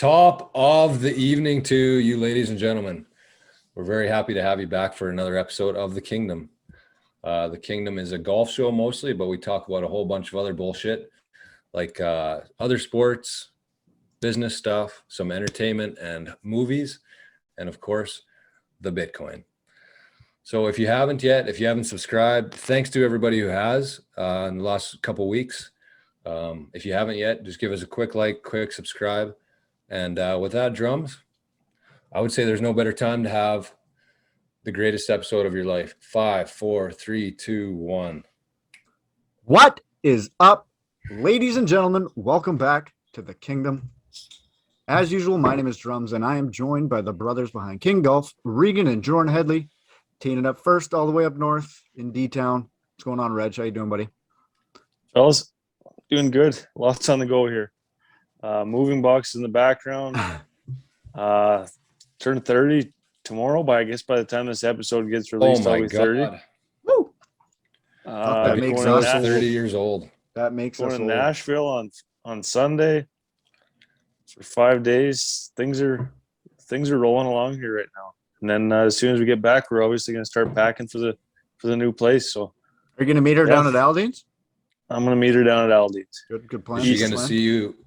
Top of the evening to you, ladies and gentlemen. We're very happy to have you back for another episode of the Kingdom. The Kingdom is a golf show mostly, but we talk about a whole bunch of other bullshit like other sports, business stuff, some entertainment and movies, and of course, the Bitcoin. So if you haven't yet, if you haven't subscribed, thanks to everybody who has in the last couple weeks. If you haven't yet, just give us a quick like, quick subscribe. And with that, drums, I would say there's no better time to have the greatest episode of your life. 5, 4, 3, 2, 1. What is up, ladies and gentlemen? Welcome back to the Kingdom. As usual, my name is Drums, and I am joined by the brothers behind King Golf, Regan and Jordan Headley, teeing it up first all the way up north in D-Town. What's going on, Reg? How you doing, buddy? Fellas, doing good. Lots on the go here. Moving boxes in the background. Turn 30 tomorrow, but I guess by the time this episode gets released, I'll be 30. Woo! That makes us 30 years old. That makes us going to old. Nashville on Sunday for 5 days. Things are rolling along here right now. And then as soon as we get back, we're obviously going to start packing for the new place. So, are you going to meet her down at Aldean'S? I'm going to meet her down at Aldean'S. Good plan. Is she going to see you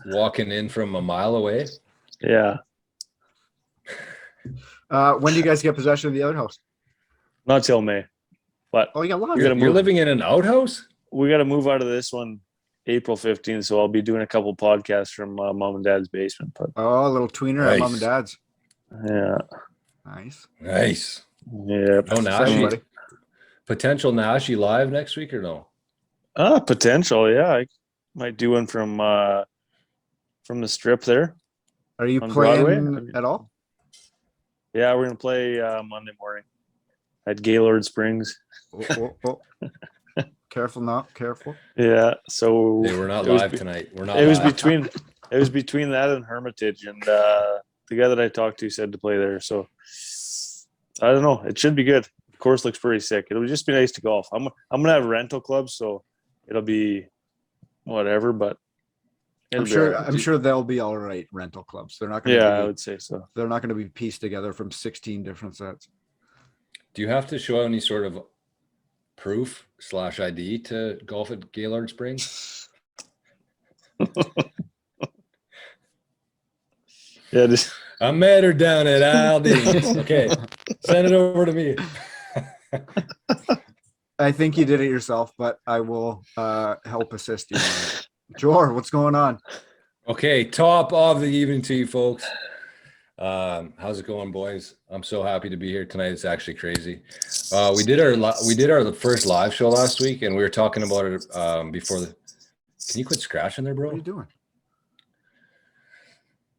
walking in from a mile away? Yeah. When do you guys get possession of the other house? Not till May. But you got You're living in an outhouse? We got to move out of this one April 15th, so I'll be doing a couple podcasts from Mom and Dad's basement. But a little tweener at Mom and Dad's. Yeah. Nice. Yeah. No Nashi. Potential Nashi live next week or no? Potential, yeah. I might do one from the strip there. Are you on playing Broadway at all? Yeah, we're gonna play Monday morning at Gaylord Springs. Oh. Careful now, careful. Yeah, so hey, we're not live tonight. We're not. It was between that and Hermitage, and the guy that I talked to said to play there. So I don't know. It should be good. The course looks pretty sick. It'll just be nice to golf. I'm gonna have rental clubs, so it'll be whatever. But I'm sure they'll be all right. Rental clubs. They're not going to. Yeah, I would say so. They're not going to be pieced together from 16 different sets. Do you have to show any sort of proof / ID to golf at Gaylord Springs? Yeah, just I met her down at Aldean'S. Okay, send it over to me. I think you did it yourself, but I will help assist you on it. Jor, what's going on? Okay, top of the evening to you folks. How's it going, boys? I'm so happy to be here tonight. It's actually crazy. We did our first live show last week, and we were talking about it before the. Can you quit scratching there, bro? What are you doing?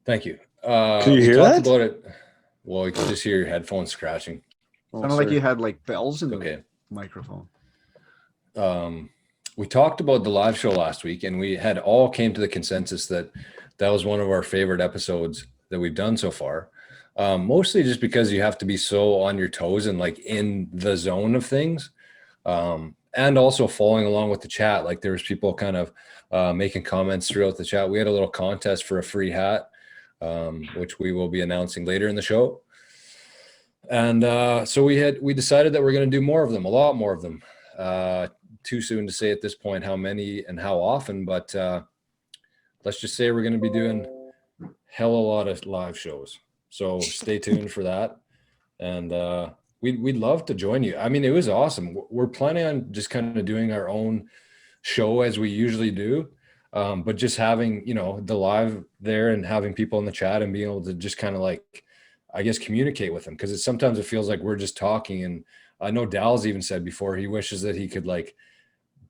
Thank you. Can you hear that? About it. Well, you can just hear your headphones scratching. Sounded like you had like bells in the Okay. microphone. We talked about the live show last week, and we had all came to the consensus that was one of our favorite episodes that we've done so far. Mostly just because you have to be so on your toes and like in the zone of things, and also following along with the chat. Like there was people kind of making comments throughout the chat. We had a little contest for a free hat, which we will be announcing later in the show. And so we decided that we're going to do more of them, a lot more of them. Too soon to say at this point how many and how often, but let's just say we're going to be doing hell a lot of live shows. So stay tuned for that. And we'd love to join you. I mean, it was awesome. We're planning on just kind of doing our own show as we usually do, but just having, the live there and having people in the chat and being able to just kind of like, I guess, communicate with them. Because sometimes it feels like we're just talking. And I know Dal's even said before he wishes that he could like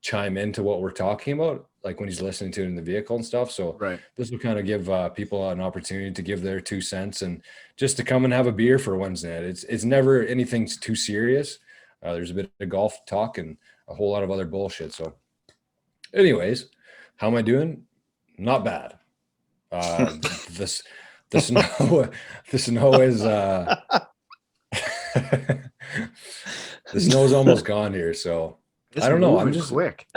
chime into what we're talking about, like when he's listening to it in the vehicle and stuff. So This will kind of give people an opportunity to give their 2 cents and just to come and have a beer for Wednesday night. It's never anything too serious. There's a bit of golf talk and a whole lot of other bullshit. So anyways, how am I doing? Not bad. The snow is the snow's almost gone here. So I don't know. I'm just quick.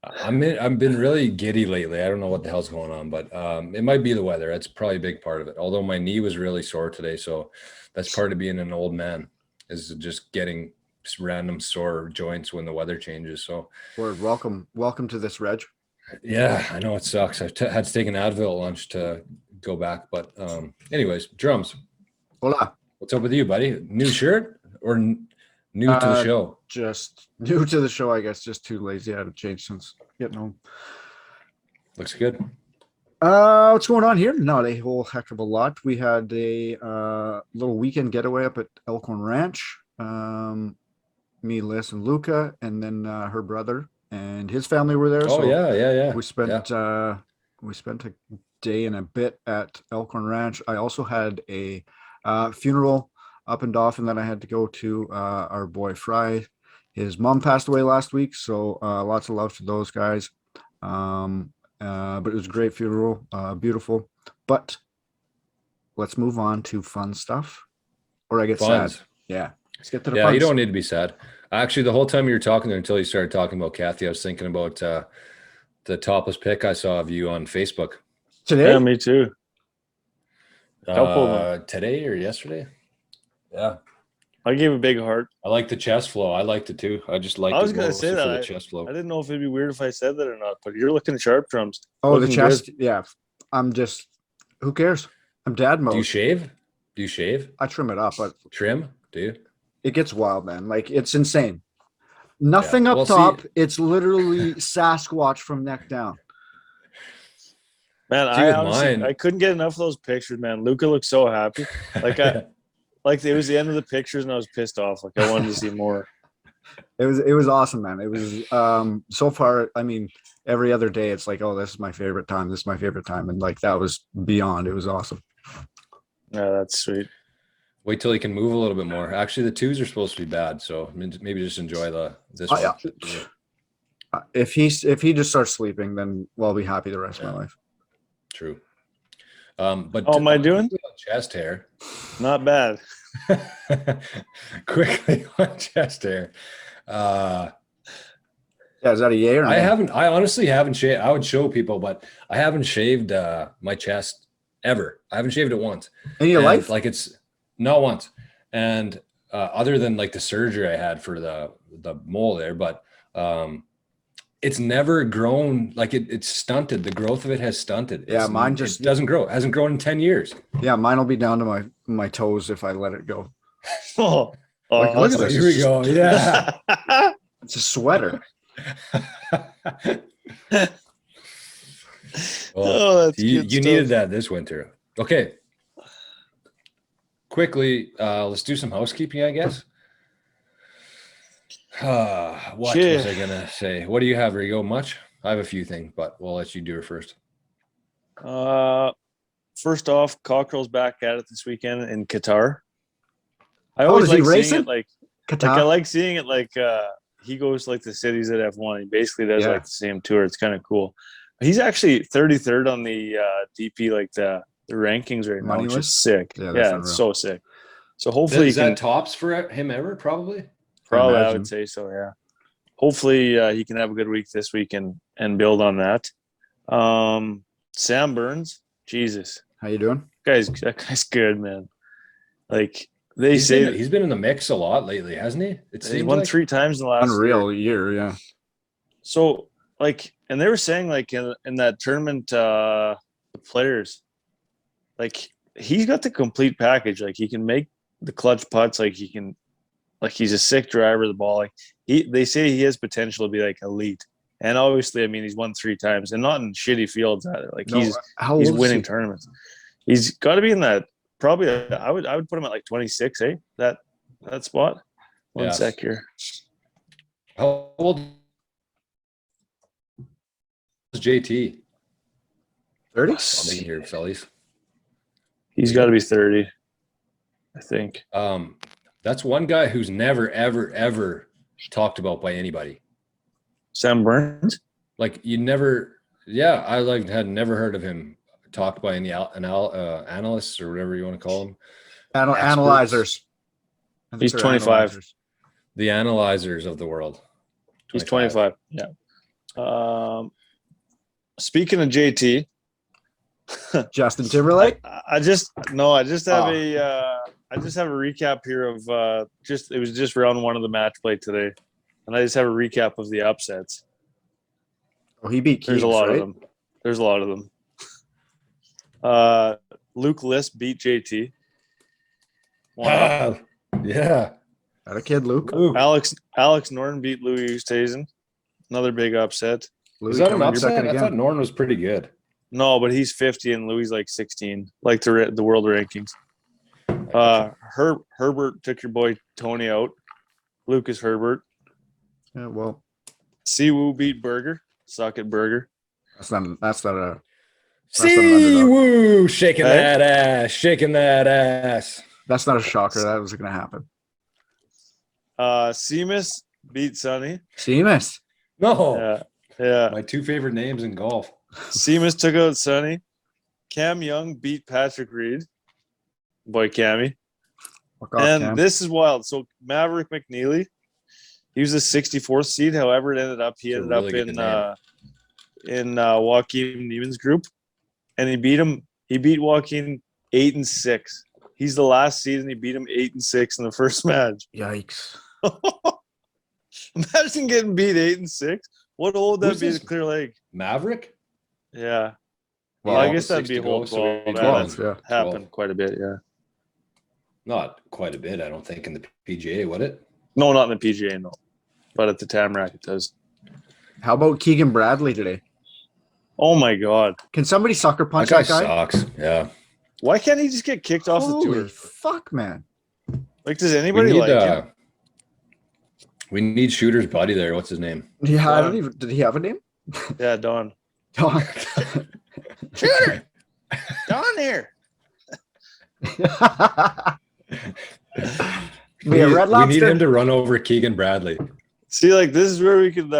I've been really giddy lately. I don't know what the hell's going on, but it might be the weather. That's probably a big part of it. Although my knee was really sore today, so that's part of being an old man is just getting random sore joints when the weather changes. So, Word, welcome to this, Reg. yeah, I know it sucks. Had to take an Advil at lunch to go back, but anyways, drums. Hola. What's up with you, buddy? New shirt or new to the show? Just new to the show, I guess. Just too lazy. I had to change since getting home. Looks good. What's going on here? Not a whole heck of a lot. We had a little weekend getaway up at Elkhorn Ranch. Me, Liz, and Luca, and then her brother and his family were there. Oh, so yeah. we spent a day and a bit at Elkhorn Ranch. I also had a funeral up in Dauphin that I had to go to. Our boy Fry, his mom passed away last week, so lots of love to those guys. But it was a great funeral, beautiful. But let's move on to fun stuff, or I get sad. Yeah, let's get to the fun. You don't need to be sad. Actually, the whole time you were talking there until you started talking about Kathy, I was thinking about the topless pic I saw of you on Facebook today. Yeah, me too. Today or yesterday? Yeah, I gave a big heart. I like the chest flow. I liked it too. I just liked. I was gonna say that for the chest flow. I didn't know if it'd be weird if I said that or not, but you're looking sharp, drums. Oh, looking the chest. good. Yeah, I'm just. Who cares? I'm dad mode. Do you shave? I trim it up, but trim? Do you? It gets wild, man. Like it's insane. Nothing up top. See, it's literally Sasquatch from neck down. Man, I couldn't get enough of those pictures, man. Luca looked so happy. Like like it was the end of the pictures and I was pissed off. Like I wanted to see more. It was awesome, man. It was so far, I mean, every other day it's like, oh, this is my favorite time. This is my favorite time. And like that was beyond. It was awesome. Yeah, that's sweet. Wait till he can move a little bit more. Actually, the twos are supposed to be bad, so maybe just enjoy this one. Yeah. If he just starts sleeping, then I'll be happy the rest of my life. True. But how am I doing? Chest hair. Not bad. Quickly on chest hair. Yeah, is that a yay or no? I honestly haven't shaved. I would show people, but I haven't shaved my chest ever. I haven't shaved it once. In your life? Like it's not once. And other than like the surgery I had for the mole there, but it's never grown. Like it's stunted. The growth of it has stunted. Yeah, mine just it doesn't grow. It hasn't grown in 10 years. Yeah, mine will be down to my toes if I let it go. Look at this. Here we go. Yeah. It's a sweater. Well, you needed that this winter. Okay. Quickly, let's do some housekeeping, I guess. What was I gonna say? What do you have, Rigo? Much? I have a few things, but we'll let you do it first. First off, Cockrell's back at it this weekend in Qatar. I always like seeing it like Qatar. Like I like seeing it like he goes like the cities that have won. He basically does like the same tour. It's kind of cool. He's actually 33rd on the DP, like the rankings right now, which is sick. Yeah, it's so sick. So hopefully is that tops for him ever? Probably, I would say so. Yeah. Hopefully he can have a good week this week and build on that. Sam Burns, Jesus, how you doing? That guy's good, man. Like he's been in the mix a lot lately, hasn't he? He's won 3 times in the last year. Yeah. So like, and they were saying like in that tournament, the players, like he's got the complete package. Like he can make the clutch putts. Like he can, like he's a sick driver of the ball. Like they say he has potential to be like elite. And obviously, I mean, he's won 3 times and not in shitty fields either. Like he's winning tournaments. He's got to be in that. Probably, I would put him at like 26, that spot. One sec here. How old is JT? 30? I'll be here, fellas. He's got to be 30, I think. That's one guy who's never, ever, ever talked about by anybody. Sam Burns? Like you never, I had never heard of him talked by any analysts or whatever you want to call them. Analyzers. He's 25. The analyzers of the world. 25. He's 25. Yeah. Speaking of JT, Justin Timberlake. I just have I just have a recap here of it was just round one of the match play today, and I just have a recap of the upsets. Oh, he beat Keegs, There's a lot right? of them. There's a lot of them. Luke List beat JT. Yeah. Got a kid, Luke. Ooh. Alex Norton beat Louis Oosthuizen. Another big upset. Louis Is that an coming in upset? second I thought again. Norton was pretty good. No, but he's 50 and Louis like 16, like the world rankings. Herbert took your boy Tony out. Lucas Herbert. Yeah, well, Siwoo beat Berger. Suck it, Berger. that's not an underdog. See-woo, shaking Hey? that ass, shaking that ass. That's not a shocker. That was going to happen. Seamus beat Sonny. Seamus. No, Yeah. my two favorite names in golf. Seamus took out Sonny. Cam Young beat Patrick Reed. Boy, Cammy. Fuck off, And Cam. this is wild. So Maverick McNeely, he was the 64th seed. However, he ended up in Joaquin Neiman's group, and he beat Joaquin 8-6. He's the last seed, and he beat him 8-6 in the first match. Yikes. Imagine getting beat 8-6. What would that Who's be this? to clear leg? Maverick? Yeah. Well, I guess that'd be a whole 12, 12. 12, That yeah. happened quite a bit, yeah. Not quite a bit, I don't think, in the PGA, would it? No, not in the PGA, no. But at the Tamarack, it does. How about Keegan Bradley today? Oh, my God. Can somebody sucker punch That that guy guy? sucks. Yeah. Why can't he just get kicked off the Holy tour? fuck, man. Like, does anybody like him? We need Shooter's buddy there. What's his name? Yeah, I don't Don. even. Did he have a name? Yeah, Don. Don. Shooter! Don here. Red We Lobster. need him to run over Keegan Bradley. See, like, this is where we could,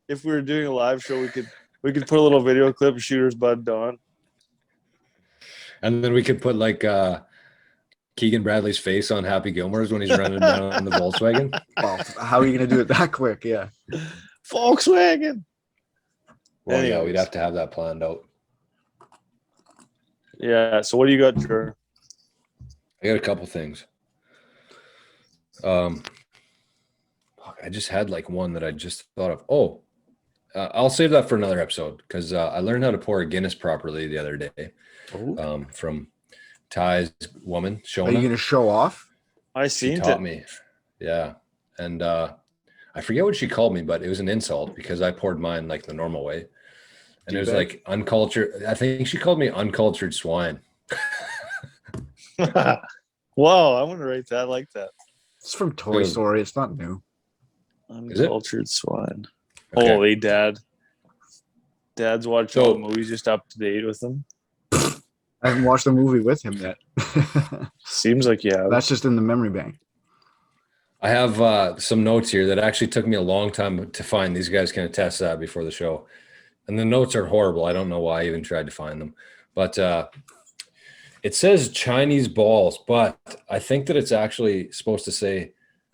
if we were doing a live show, we could put a little video clip of Shooter's bud, Don. And then we could put like Keegan Bradley's face on Happy Gilmore's when he's running down the Volkswagen. Well, how are you going to do it that quick? Yeah. Volkswagen. Well, yeah, Anyways. we'd have to have that planned out. Yeah. So what do you got, Jer? I got a couple things. I just had like one that I just thought of. Oh, I'll save that for another episode because I learned how to pour a Guinness properly the other day from Ty's woman, Are you Shona. going to show off? I She seen taught it. me. Yeah. And I forget what she called me, but it was an insult because I poured mine like the normal way. And it was like uncultured. I think she called me uncultured swine. Wow, I want to write that. I like that. It's from Toy Story. It's not new. Is it? Uncultured swine. Okay. Holy dad. Dad's watching all the movies just up to date with them. I haven't watched the movie with him yet. Seems like That's just in the memory bank. I have some notes here that actually took me a long time to find. These guys can attest that before the show. And the notes are horrible. I don't know why I even tried to find them. But it says Chinese balls, but I think that it's actually supposed to say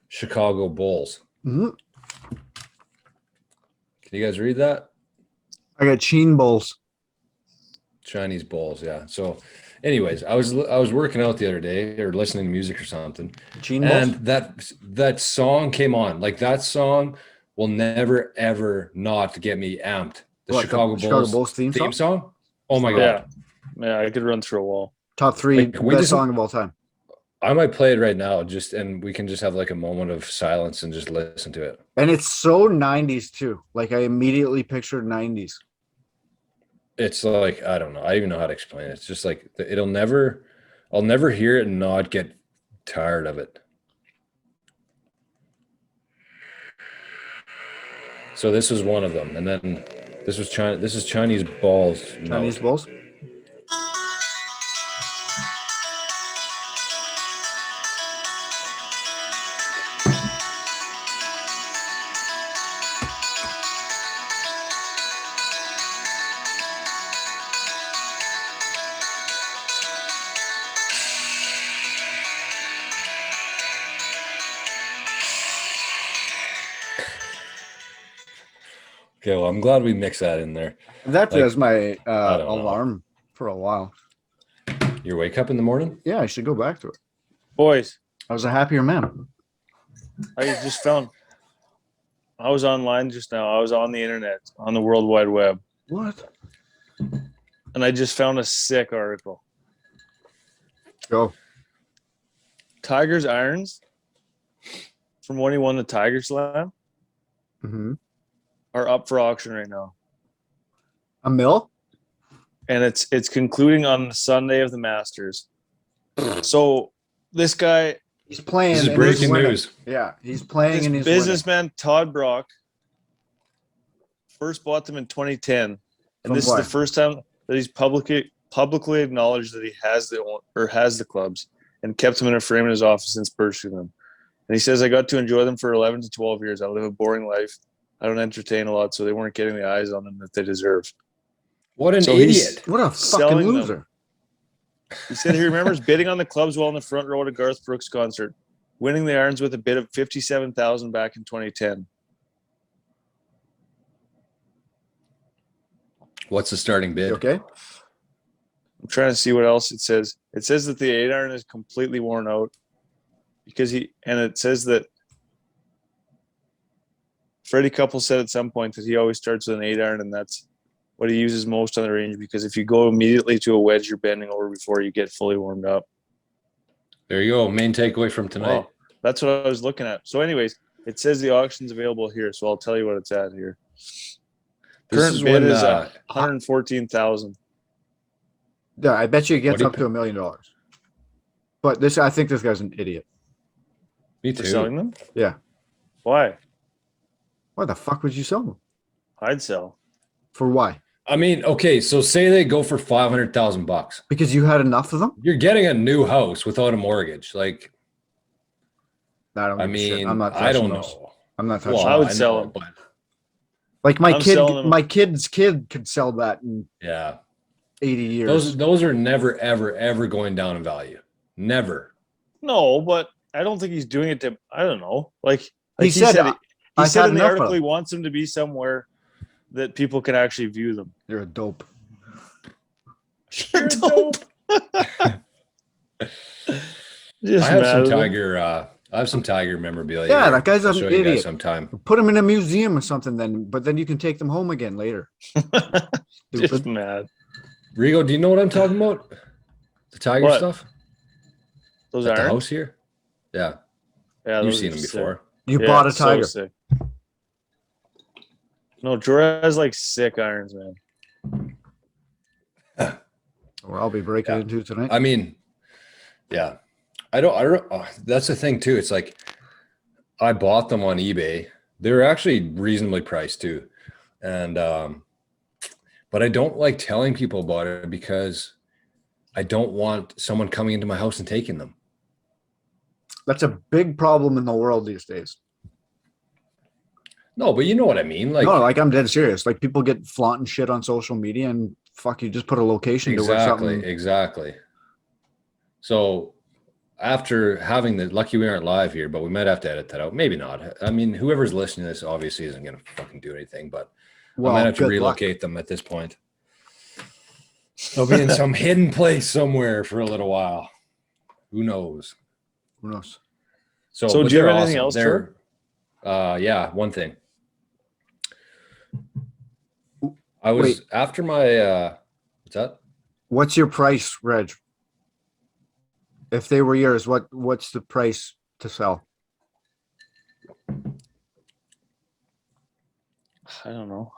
Chicago Bulls. Mm-hmm. Can you guys read that? I got Cheen Bowls. Chinese balls, yeah. So anyways, I was working out the other day or listening to music or something. Cheen Bowls? And that song came on. Like that song will never ever not get me amped. The Chicago Bulls theme song? Oh my yeah. god. Yeah, I could run through a wall. Top three Like, we best just- song of all time. I might play it right now and we can just have like a moment of silence and just listen to it. And it's so 90s too. Like I immediately pictured 90s. It's like, I don't know. I even know how to explain it. It's just like I'll never hear it and not get tired of it. So this was one of them. And then this is Chinese balls. Chinese Bowls. Okay, well, I'm glad we mixed that in there. That Like, was my don't know. alarm for a while. You wake up in the morning? Yeah, I should go back to it. Boys, I was a happier man. I just found. I was online just now. I was on the internet, on the World Wide Web, What? and I just found a sick article. Go. Tiger's irons from when he won the Tiger Slam Mm-hmm. are up for auction right now, A mill? and it's concluding on the Sunday of the Masters. So this guy, He's playing. This is and breaking he's winning. news. Yeah, he's playing this and he's winning. businessman Todd Brock, first bought them in 2010, and From this what? is the first time that he's publicly acknowledged that he has the clubs and kept them in a frame in his office since purchasing them. And he says, "I got to enjoy them for 11 to 12 years. I live a boring life. I don't entertain a lot, so they weren't getting the eyes on them that they deserve." What an So he's idiot. What a fucking selling them. loser. He said he remembers bidding on the clubs while in the front row at a Garth Brooks concert, winning the irons with a bid of $57,000 back in 2010. What's the starting bid? You okay? I'm trying to see what else it says. It says that the 8-iron is completely worn out and it says that Freddie Couple said at some point that he always starts with an 8-iron, and that's what he uses most on the range, because if you go immediately to a wedge, you're bending over before you get fully warmed up. There you go. Main takeaway from tonight. Well, that's what I was looking at. So anyways, it says the auction's available here, so I'll tell you what it's at here. Current bid is $114,000. Yeah, I bet you it gets What up do to $1 million. But I think this guy's an idiot. Me For too. selling them? Yeah. Why? Why the fuck would you sell them? I'd sell. For why? I mean, okay, so say they go for $500,000. Because you had enough of them? You're getting a new house without a mortgage. Like, I don't I give a shit. mean, I'm not I touching don't those. know. I'm not touching Well, I would those. sell know, them. but Like I'm selling them. my kid's kid could sell that in yeah, 80 years. those are never, ever, ever going down in value. Never. No, but I don't think he's doing it to, I don't know. He said, he "I've said had in the enough of article he them." wants them to be somewhere that people can actually view them. You're a dope. You're dope. Just I have some mad at him. Tiger. I have some Tiger memorabilia. Yeah, here. that guy's I'll an show you guys idiot. sometime. Put them in a museum or something then, but then you can take them home again later. Just Stupid. mad. Rigo, do you know what I'm talking about? The Tiger What? stuff Those at the irons? house here. Yeah, Yeah, you've those seen are them sick. before. You Yeah, bought a so Tiger. sick. No, Jorah has like sick irons, man. Or I'll be breaking Yeah. into tonight. I mean, yeah, I don't. That's the thing too. It's like I bought them on eBay. They were actually reasonably priced too, and but I don't like telling people about it because I don't want someone coming into my house and taking them. That's a big problem in the world these days. No, but you know what I mean. Like, No, like I'm dead serious. Like people get flaunting shit on social media and fuck, you just put a location to where something. exactly. So after having the lucky we aren't live here, but we might have to edit that out. Maybe not. I mean, whoever's listening to this obviously isn't going to fucking do anything, but Well, I might have to good luck. relocate them at this point. They'll be in some hidden place somewhere for a little while. Who knows? Who knows? So but do you they're have anything else, They're, yeah, one thing. I was Wait. after my what's that? What's your price, Reg? If they were yours, what's the price to sell? I don't know.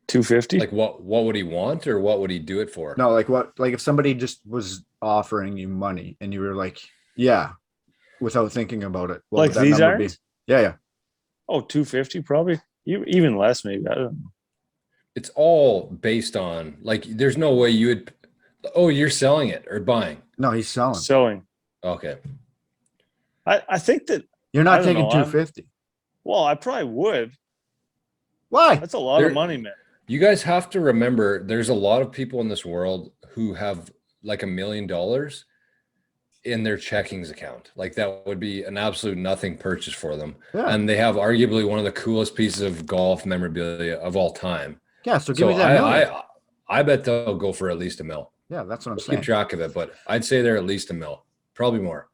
250? Like what would he want or what would he do it for? No, like what? Like if somebody just was offering you money and you were like, yeah, without thinking about it. What Like would that these number be? irons? Yeah, yeah. Oh, 250 probably. Even less, maybe. I don't know. It's all based on like there's no way you would you're selling it or buying. No, he's selling. Selling. Okay. I think that, You're I not don't taking know, I'm- 250. well, I probably would. Why? That's a lot There- of money, man. You guys have to remember there's a lot of people in this world who have like $1 million in their checkings account. Like that would be an absolute nothing purchase for them. Yeah. And they have arguably one of the coolest pieces of golf memorabilia of all time. Yeah. So give So me that million. I bet they'll go for at least $1 million. Yeah, that's what I'm Keep saying. track of it, but I'd say they're at least $1 million, probably more.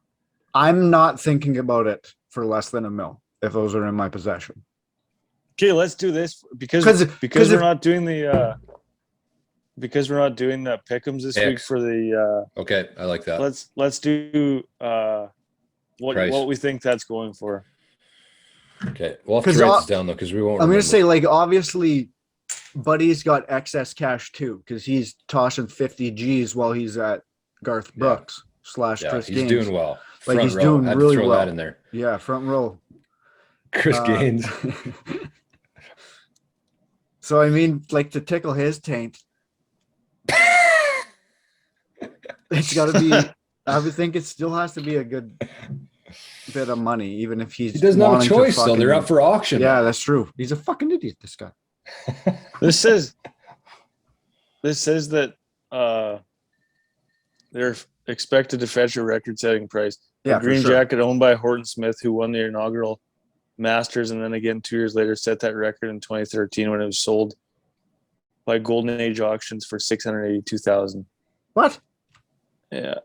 I'm not thinking about it for less than $1 million if those are in my possession. Okay, let's do this because we're not doing the pick'ems this week Picks. for the Okay, I like that. let's do what we think that's going for. Okay, we'll have to write this down though because we won't. I'm remember. gonna say, like, obviously, Buddy's got excess cash too because he's tossing 50 G's while he's at Garth Brooks / Chris he's Gaines. doing well. Like, Front he's row. doing Had to really throw well. that in there. Yeah, front row. Chris Gaines. So I mean, like, to tickle his taint, it's got to be. I would think it still has to be a good bit of money, even if he doesn't have a choice. Though they're up for auction. Yeah, that's true. He's a fucking idiot. This guy. This says that they're expected to fetch a record-setting price. Yeah, a green for sure. jacket owned by Horton Smith, who won the inaugural Masters, and then again 2 years later set that record in 2013 when it was sold by Golden Age Auctions for $682,000. What? Yeah.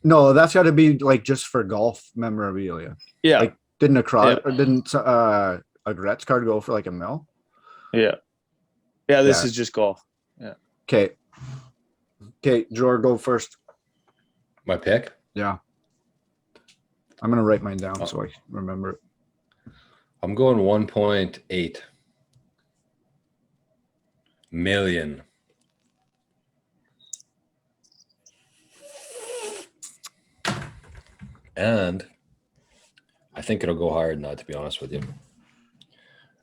No, that's got to be like just for golf memorabilia. Yeah. Like, didn't a Gretz card go for like $1 million? Yeah. Yeah, this Yeah. is just golf. Yeah. Okay, Jor, go first. My pick. Yeah. I'm gonna write mine down so I remember it. I'm going 1.8 million. And I think it'll go higher than that, to be honest with you.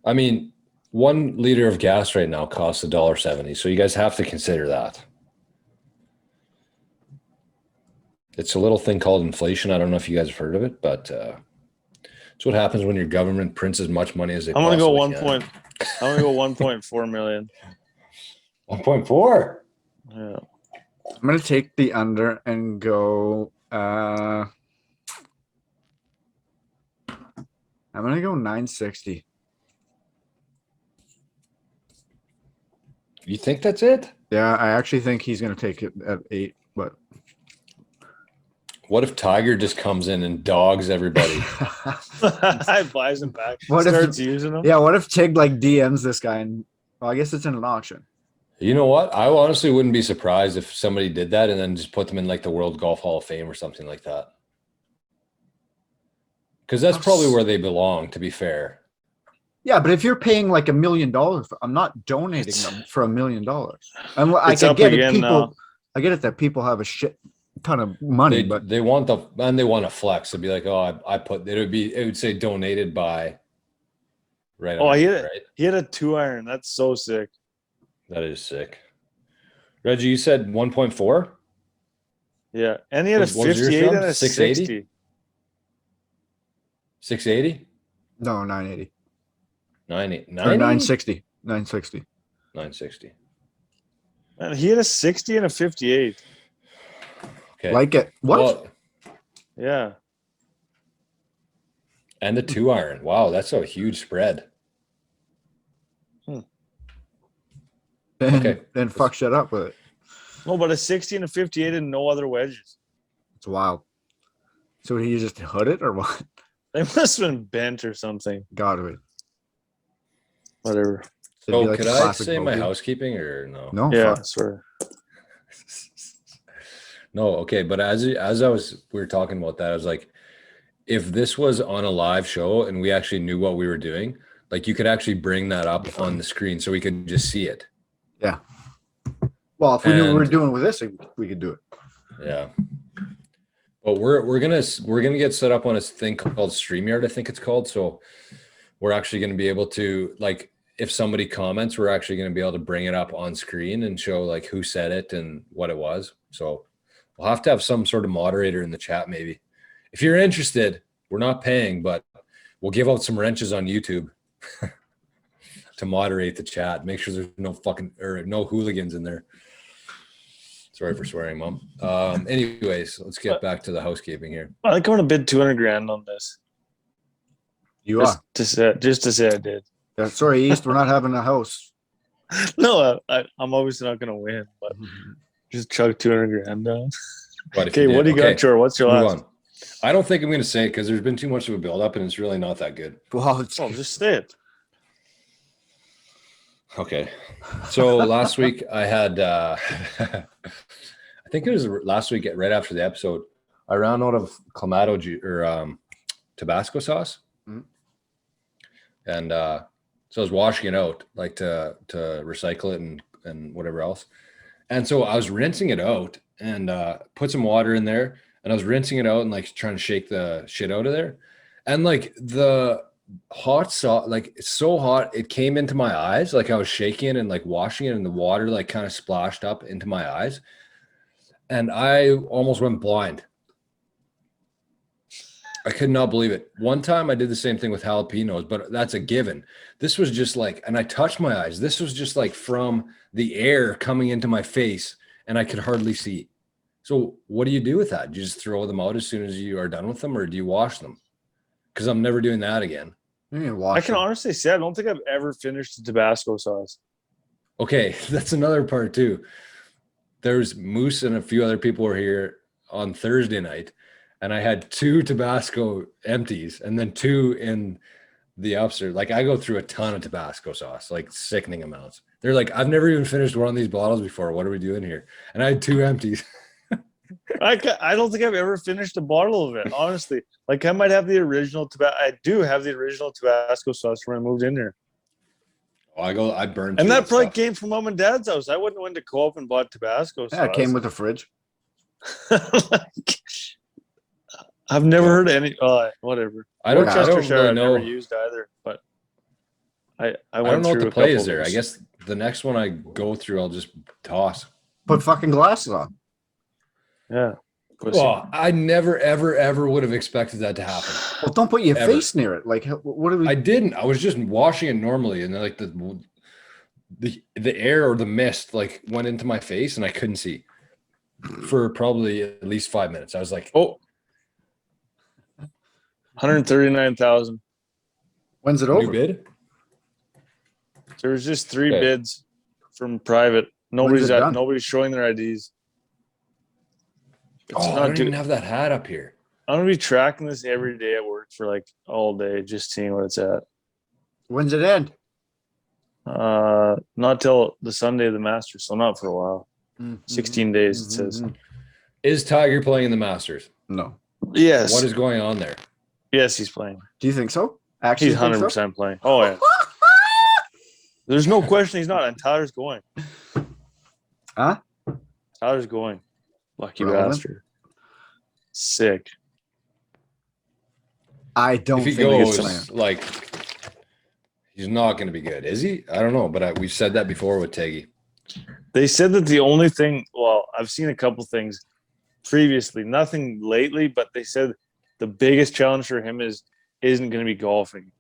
I mean, 1 liter of gas right now costs $1.70, so you guys have to consider that. It's a little thing called inflation. I don't know if you guys have heard of it, but it's what happens when your government prints as much money as they I'm gonna go possibly can. I'm gonna go 1.4 million. 1.4. Yeah. I'm gonna take the under and go. I'm gonna go 960. You think that's it? Yeah, I actually think he's gonna take it at 8. But What if Tiger just comes in and dogs everybody? Buys them back. What if- Starts using them. yeah, what if Tig like DMs this guy and well, I guess it's in an auction. You know what? I honestly wouldn't be surprised if somebody did that and then just put them in like the World Golf Hall of Fame or something like that. Because that's probably where they belong, to be fair. Yeah, but if you're paying like $1 million, I'm not donating them for $1 million. And I It's can up get it. again People, now. I get it that people have a shit ton of money, but They want to flex. It'd be like, oh, it would say donated by. Right. Oh, underneath, he right? had a 2-iron. That's so sick. That is sick. Reggie, you said 1.4? Yeah, and he had a What was yours, 58 and John? a 680? 60. 680? no, 980 90? or 960. 960. 960. Man, he had a 60 and a 58. Okay. Like it. What? Well, Yeah. and the 2-iron. Wow, that's a huge spread. Okay. And fuck shit up with it. No, but a 60 and a 58 and no other wedges. It's wild. So he just hood it or what? They must have been bent or something. Gotta be. Whatever. It'd be So like could a I classic say my bogey. housekeeping or no? No. Yeah, I Fuck. swear. No, okay. But we were talking about that, I was like, if this was on a live show and we actually knew what we were doing, like you could actually bring that up on the screen so we could just see it. Yeah. Well, if we knew what we were And- doing with this, we could do it. Yeah. But we're gonna get set up on a thing called StreamYard, I think it's called. So we're actually gonna be able to, like, if somebody comments, we're actually gonna be able to bring it up on screen and show like who said it and what it was. So we'll have to have some sort of moderator in the chat, maybe. If you're interested, we're not paying, but we'll give out some wrenches on YouTube to moderate the chat. Make sure there's no hooligans in there. Sorry for swearing, Mom. Anyways, let's get back to the housekeeping here. I think I'm gonna bid $200,000 on this. You Just are. to say I did. Yeah, sorry, East. We're not having a house. No, I'm obviously not gonna win, but just chug $200,000 down. But if Okay, you did, what do you got, Jor? What's your move last? on. I don't think I'm going to say it because there's been too much of a build-up, and it's really not that good. Well, it's Oh, just say it. Okay. So last week I had, I think it was last week right after the episode, I ran out of Clamato or Tabasco sauce. Mhm. And so I was washing it out, like to recycle it and whatever else. And so I was rinsing it out and put some water in there, and I was rinsing it out and like trying to shake the shit out of there. And like the hot sauce, like it's so hot, it came into my eyes. Like I was shaking it and like washing it, and the water like kind of splashed up into my eyes. And I almost went blind. I could not believe it. One time I did the same thing with jalapenos, but that's a given. This was just like, and I touched my eyes. This was just like from the air coming into my face, and I could hardly see. So what do you do with that? Do you just throw them out as soon as you are done with them, or do you wash them? Because I'm never doing that again. you need to wash I can them. honestly say I don't think I've ever finished a Tabasco sauce. Okay, that's another part too. There's Moose and a few other people were here on Thursday night, and I had 2 Tabasco empties and then 2 in the upstairs. Like I go through a ton of Tabasco sauce, like sickening amounts. They're like, I've never even finished one of these bottles before. What are we doing here? And I had 2 empties. I don't think I've ever finished a bottle of it, honestly. Like I might have the original I do have the original Tabasco sauce when I moved in here. I burned. And through that probably stuff. came from Mom and Dad's house. I wouldn't have went to Co-op and bought Tabasco sauce. Yeah, it came with a fridge. Like, I've never heard any. Whatever. I don't Worcestershire really I've know. never used either, but I went I don't know what through the a play couple is there. of I those. guess the next one I go through, I'll just toss. Put fucking glasses on. Yeah. Pussy. Well, I never, ever, ever would have expected that to happen. Well, don't put your Ever. face near it. Like, what do we? I didn't. I was just washing it normally, and then like the air or the mist like went into my face, and I couldn't see for probably at least 5 minutes. I was like, Oh, 139,000. When's it new over? bid. There was just 3 Okay. bids from private. When's it done? Nobody's showing their IDs. It's Oh, I not don't doing. even have that hat up here. I'm gonna be tracking this every day at work for like all day, just seeing what it's at. When's it end? Not till the Sunday of the Masters, so not for a while. 16 days, it says. Is Tiger playing in the Masters? No. Yes. What is going on there? Yes, he's playing. Do you think so? Actually, He's 100% playing. Oh yeah. There's no question he's not, and Tyler's going. Huh? Tyler's going. Lucky Relevant. bastard. Sick. I don't If he think he's playing. goes, like, he's not going to be good, is he? I don't know, but we've said that before with Teggy. They said that the only thing, well, I've seen a couple things previously, nothing lately, but they said the biggest challenge for him isn't going to be golfing.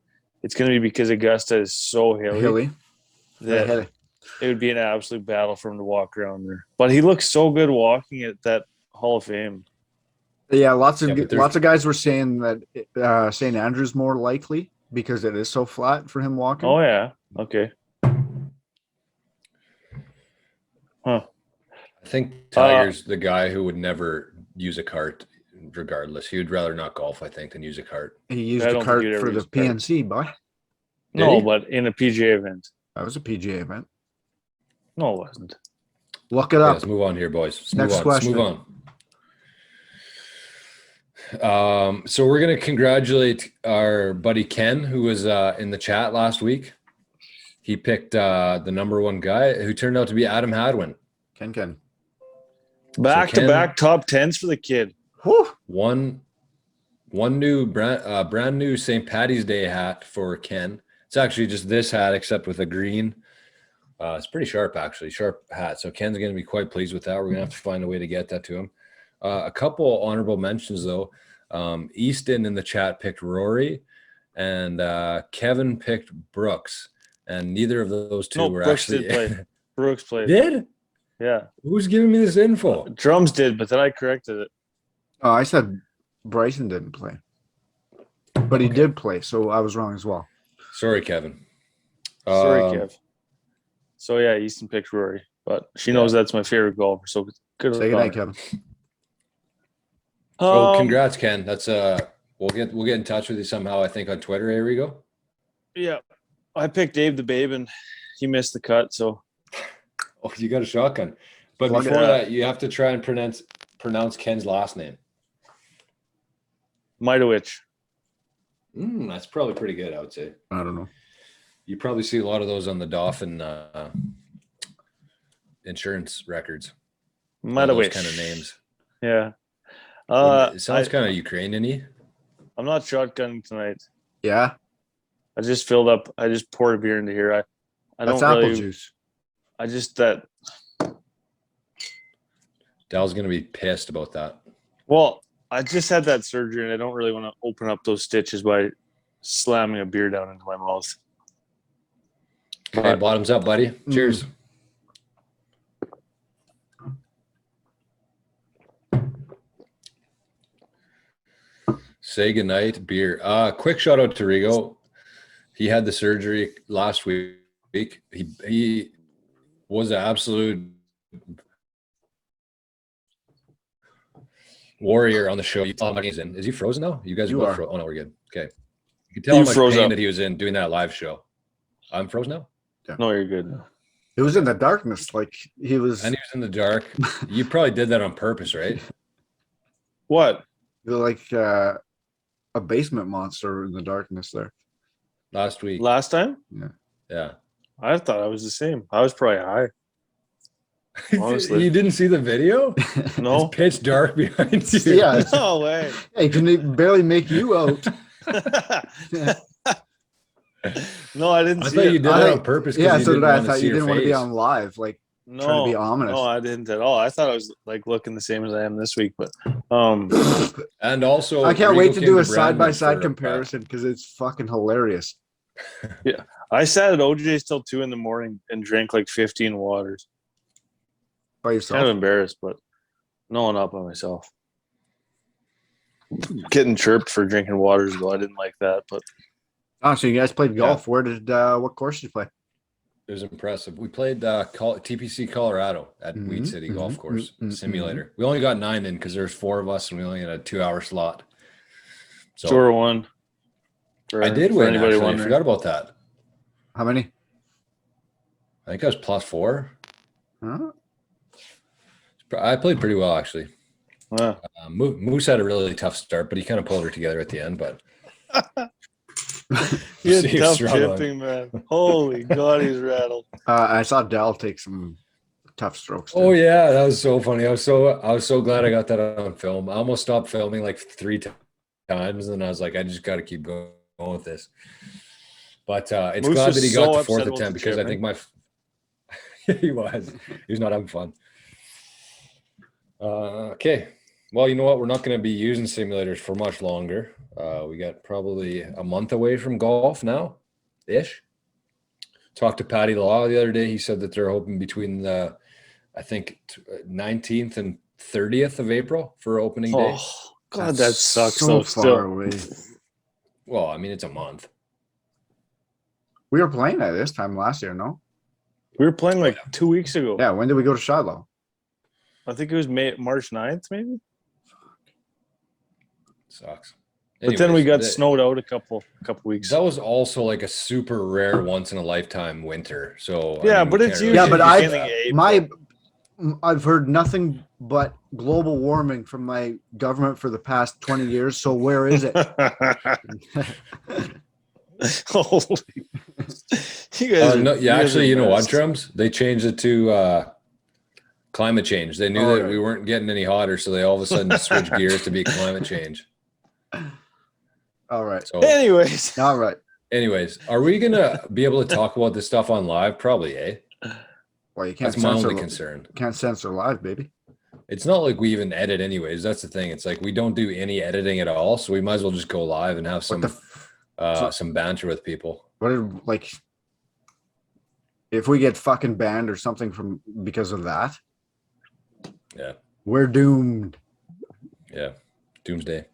It's going to be because Augusta is so hilly that Hilly. it would be an absolute battle for him to walk around there. But he looks so good walking at that Hall of Fame. Yeah, lots of Yeah, but lots of guys were saying that St. Andrew's more likely because it is so flat for him walking. Oh, yeah. Okay. Huh. I think Tiger's the guy who would never use a cart regardless. He would rather not golf, I think, than use a cart. He used I a don't cart think he'd ever for the use a cart. PNC, boy. No, he? but in a PGA event. That was a PGA event. No, it wasn't. Look it Okay, up. let's move on here, boys. Let's Next move on. question. Let's move on. So we're gonna congratulate our buddy Ken, who was in the chat last week. He picked the number 1 guy, who turned out to be Adam Hadwin. Ken. Back-to-back top 10s for the kid. Whew. One new brand new St. Patty's Day hat for Ken. It's actually just this hat, except with a green. It's pretty sharp, actually. Sharp hat. So Ken's going to be quite pleased with that. We're going to have to find a way to get that to him. A couple honorable mentions, though. Easton in the chat picked Rory, and Kevin picked Brooks. And neither of those two No, were Brooks actually. did play. Brooks played. Did? Yeah. Who's giving me this info? Drums did, but then I corrected it. Oh, I said Bryson didn't play, but he did play, so I was wrong as well. Sorry, Kevin. Sorry, Kev. So yeah, Easton picked Rory, but she knows that's my favorite golfer. So good. Say goodnight, Kevin. Oh, congrats, Ken. That's we'll get in touch with you somehow. I think on Twitter. Here we go. Yeah, I picked Dave the Babe, and he missed the cut. So, oh, you got a shotgun. But Plug before it. that, you have to try and pronounce Ken's last name. Mitowich. That's probably pretty good, I would say. I don't know. You probably see a lot of those on the Dolphin insurance records. Mitowich. Kind of names. Yeah. It sounds kind of Ukrainian-y. I'm not shotgunning tonight. Yeah, I just filled up. I just poured a beer into here. I that's don't apple really. juice. I just that. Dal's gonna be pissed about that. Well, I just had that surgery, and I don't really want to open up those stitches by slamming a beer down into my mouth. Okay, bottoms up, buddy. Cheers. Say goodnight, beer. Quick shout out to Rigo. He had the surgery last week. He was an absolute warrior on the show. You tell him he's in. Is he frozen now? You guys are. Oh no, we're good. Okay. You can tell how much pain that he was in doing that live show. I'm frozen now? Yeah. No, you're good. It was in the darkness, like he was. And he was in the dark. You probably did that on purpose, right? What? Like a basement monster in the darkness there. Last week. Last time? Yeah. I thought I was the same. I was probably high. Honestly. You didn't see the video? No. It's pitch dark behind you. Yeah. No way. He can barely make you out. No, I didn't I see thought it. you did it on purpose. Yeah, so did I. I want to thought see you your didn't want to be face. on live, like trying to No, be ominous. no, I didn't at all. I thought I was like looking the same as I am this week, but And also, I can't Rigo wait to came do a Bradman side-by-side for, comparison because it's fucking hilarious. I sat at OJ's till 2 a.m. and drank like 15 waters. By yourself. Kind of embarrassed, but no, not by myself. Getting chirped for drinking waters, though. I didn't like that, but Oh, so you guys played golf. Where did what course did you play? It was impressive. We played TPC Colorado at Weed City Golf Course Simulator. We only got 9 in because there's 4 of us and we only had a 2-hour slot. So Sure won. I did win. Actually, I forgot about that. How many? I think I was +4. Huh? I played pretty well, actually. Wow. Moose had a really tough start, but he kind of pulled her together at the end. But He had He was tough struggling. chipping, man. Holy God, he's rattled. I saw Dell take some tough strokes. Too. oh yeah, that was so funny. I was so glad I got that on film. I almost stopped filming like 3 times, and I was like, I just got to keep going with this. But it's Moose glad was that he got so the 4th upset about attempt the because I chipping. think he was not having fun. Okay. Well, you know what? We're not going to be using simulators for much longer. We got probably a month away from golf now, ish. Talked to Patty Law the other day. He said that they're hoping between the, I think, 19th and 30th of April for opening day. Oh, God, that sucks. So So far still. away. Well, I mean, it's a month. We were playing at this time last year, no? We were playing like 2 weeks ago. Yeah. When did we go to Shiloh? I think it was March 9th, maybe. Sucks. But then we Anyways, got snowed out a couple weeks. That was also like a super rare once in a lifetime winter. So Yeah, I mean, but we it's can't usually Yeah, but I've heard nothing but global warming from my government for the past 20 years. So where is it? Holy. You guys no, yeah, actually, you know what, best. Drums? They changed it to climate change. They knew that right. we weren't getting any hotter, so they all of a sudden switched gears to be climate change. All right. So, Anyways. All right. anyways, are we gonna be able to talk about this stuff on live? Probably, eh? Well, you can't That's my censor, only concern. can't censor live, baby. It's not like we even edit anyways. That's the thing. It's like we don't do any editing at all, so we might as well just go live and have What some banter with people. what did like if we get fucking banned or something because of that, Yeah. we're doomed. Yeah. Doomsday.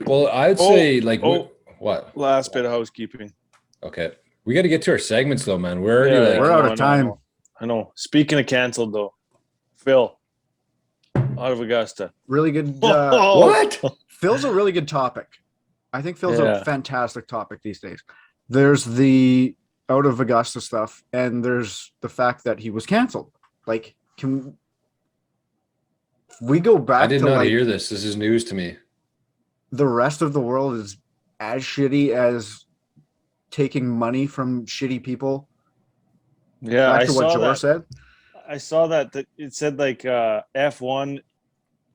Well, I'd say what? Last bit of housekeeping. Okay. We got to get to our segments though, man. We're already we're out of time. I know. Speaking of canceled though, Phil out of Augusta. Really good. What? Phil's a really good topic. I think Phil's a fantastic topic these days. There's the out of Augusta stuff, and there's the fact that he was canceled. Like, can we go back I did to not like hear this. This is news to me. the rest of the world is as shitty as taking money from shitty people? Yeah, back to what George said. I saw that it said like F1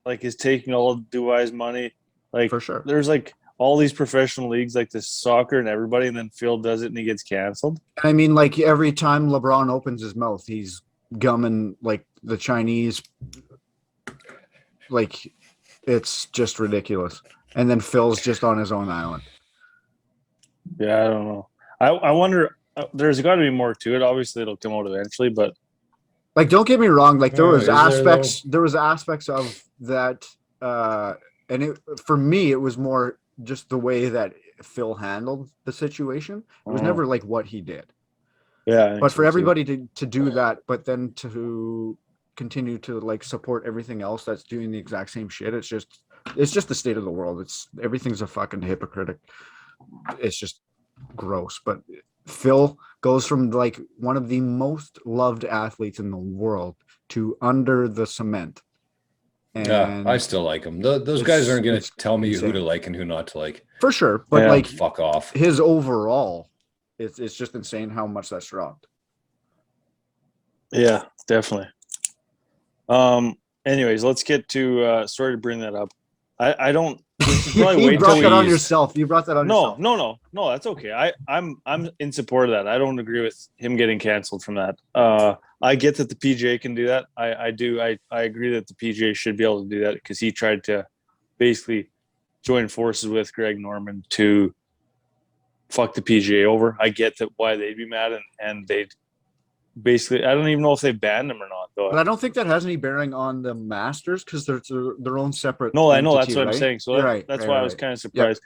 like is taking all of Dubai's money. Like For sure. There's like all these professional leagues like the soccer and everybody, and then Phil does it and he gets canceled. I mean, like every time LeBron opens his mouth, he's gumming like the Chinese. Like, it's just ridiculous. And then Phil's just on his own island. Yeah, I don't know. I wonder. There's got to be more to it. Obviously, it'll come out eventually, but like, don't get me wrong. Like, there was aspects. There, there was aspects of that, and it for me, it was more just the way that Phil handled the situation. It was never like what he did. Yeah, but for everybody to do that, but then to continue to like support everything else that's doing the exact same shit, it's just the state of the world. Everything's a fucking hypocritic. It's just gross. But Phil goes from like one of the most loved athletes in the world to under the cement. And yeah, I still like him. Those guys aren't going to tell me who to like and who not to like. For sure. But like, fuck off. His overall, it's just insane how much that's dropped. Yeah, definitely. Anyways, let's get to sorry to bring that up. I don't you brought that on yourself. You brought that on yourself. No, that's okay. I'm in support of that. I don't agree with him getting canceled from that. I get that the PGA can do that. I do. I agree that the PGA should be able to do that because he tried to basically join forces with Greg Norman to fuck the PGA over. I get that why they'd be mad and they'd basically, I don't even know if they banned him or not though. But I don't think that has any bearing on the Masters because they're their own separate. No, I know entity, that's what right? I'm saying. So that's why I was kind of surprised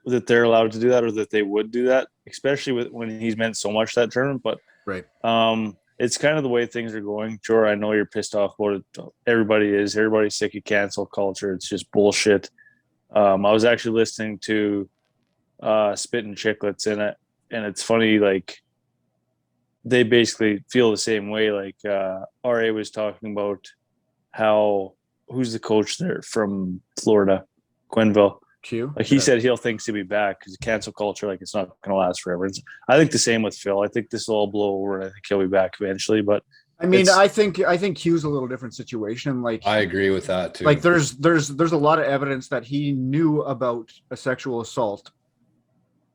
that they're allowed to do that or that they would do that, especially when he's meant so much that tournament. But it's kind of the way things are going. Sure, I know you're pissed off about it. Everybody's sick of cancel culture. It's just bullshit. I was actually listening to Spittin' Chicklets in it, and it's funny, like they basically feel the same way. Like RA was talking about how who's the coach there from Florida, Quenneville. Like he said he'll thinks he'll be back because cancel culture, like it's not going to last forever. I think the same with Phil. I think this will all blow over and I think he'll be back eventually. But I mean, I think Q's a little different situation. Like I agree with that too. Like there's a lot of evidence that he knew about a sexual assault.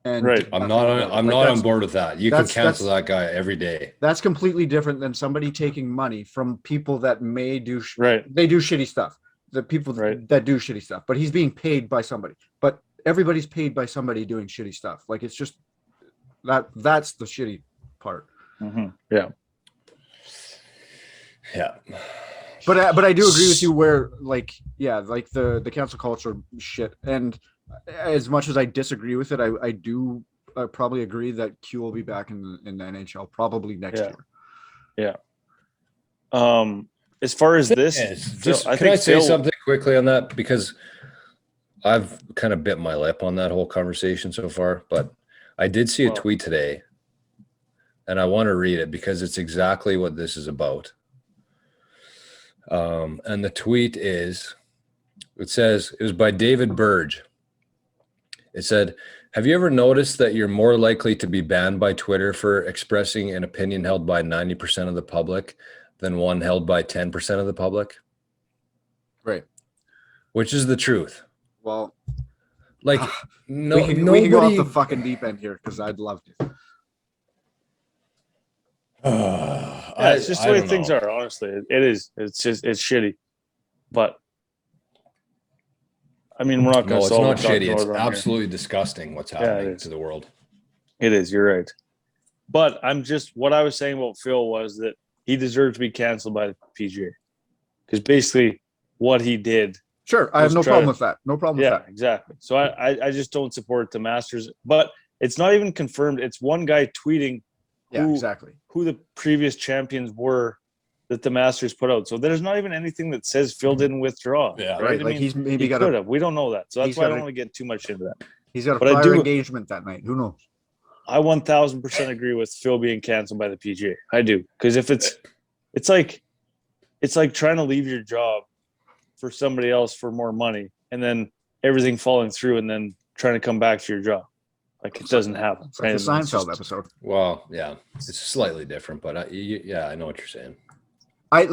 And I'm not on board with that. You can cancel that guy every day. That's completely different than somebody taking money from people that may do they do shitty stuff. The people that do shitty stuff, but he's being paid by somebody. But everybody's paid by somebody doing shitty stuff. Like it's just that's the shitty part. Mm-hmm. Yeah. But I do agree with you where like the cancel culture shit, and as much as I disagree with it, I do probably agree that Q will be back in the NHL probably next year. Yeah. As far as this, can I say something quickly on that? Because I've kind of bit my lip on that whole conversation so far, but I did see a tweet today and I want to read it because it's exactly what this is about. And the tweet it was by David Burge. It said, "Have you ever noticed that you're more likely to be banned by Twitter for expressing an opinion held by 90% of the public than one held by 10% of the public?" Right. Which is the truth. Well, like we can go off the fucking deep end here because I'd love to. It's just the way things are. Honestly, it is. It's shitty. But I mean, we're not going to solve it. It's not shitty. It's absolutely disgusting what's happening to the world. It is. You're right. But what I was saying about Phil was that he deserved to be canceled by the PGA because basically what he did. Sure, I have no problem with that. No problem with that. Yeah, exactly. So I just don't support the Masters, but it's not even confirmed. It's one guy tweeting who the previous champions were that the Masters put out. So there's not even anything that says Phil didn't withdraw. Yeah, right. I Like mean, he's maybe he got could have. We don't know that. So that's why I don't want to get too much into that. He's got a But prior engagement that night. Who knows? I 1000% agree with Phil being canceled by the PGA. I do. Because if it's like trying to leave your job for somebody else for more money and then everything falling through and then trying to come back to your job. Like it doesn't happen. It's like the Seinfeld episode. Well, yeah, it's slightly different, but I know what you're saying. I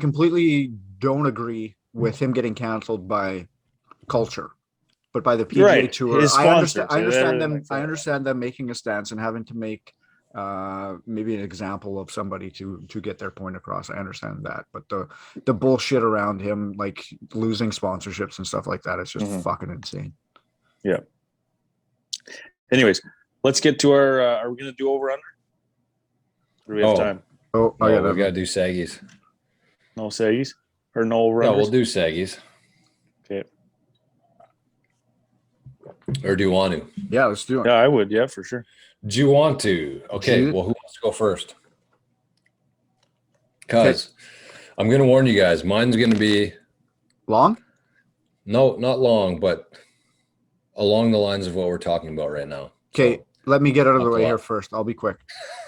completely don't agree with him getting canceled by culture, but by the PGA Tour, I understand them making a stance and having to make maybe an example of somebody to get their point across. I understand that, but the bullshit around him, like losing sponsorships and stuff like that, it's just fucking insane. Yeah. Anyways, let's get to our. Are we going to do over under? Or do we have time? Oh, we got to do Saggies. No Saggies or no over. No, we'll do Saggies. Okay. Or do you want to? Yeah, let's do it. Yeah, I would. Yeah, for sure. Do you want to? Okay. Well, who wants to go first? Because I'm going to warn you guys. Mine's going to be long. No, not long, but along the lines of what we're talking about right now. Okay, let me get out of the way here first. I'll be quick.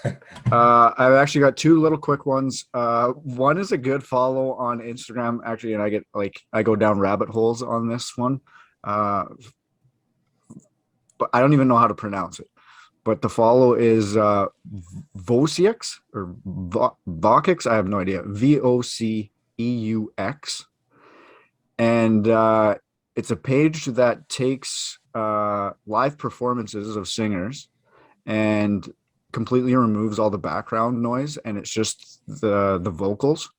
I've actually got two little quick ones. One is a good follow on Instagram, actually, and I go down rabbit holes on this one. But I don't even know how to pronounce it. But the follow is Voseux or Voceux. I have no idea. Voceux. And it's a page that takes live performances of singers and completely removes all the background noise, and it's just the vocals.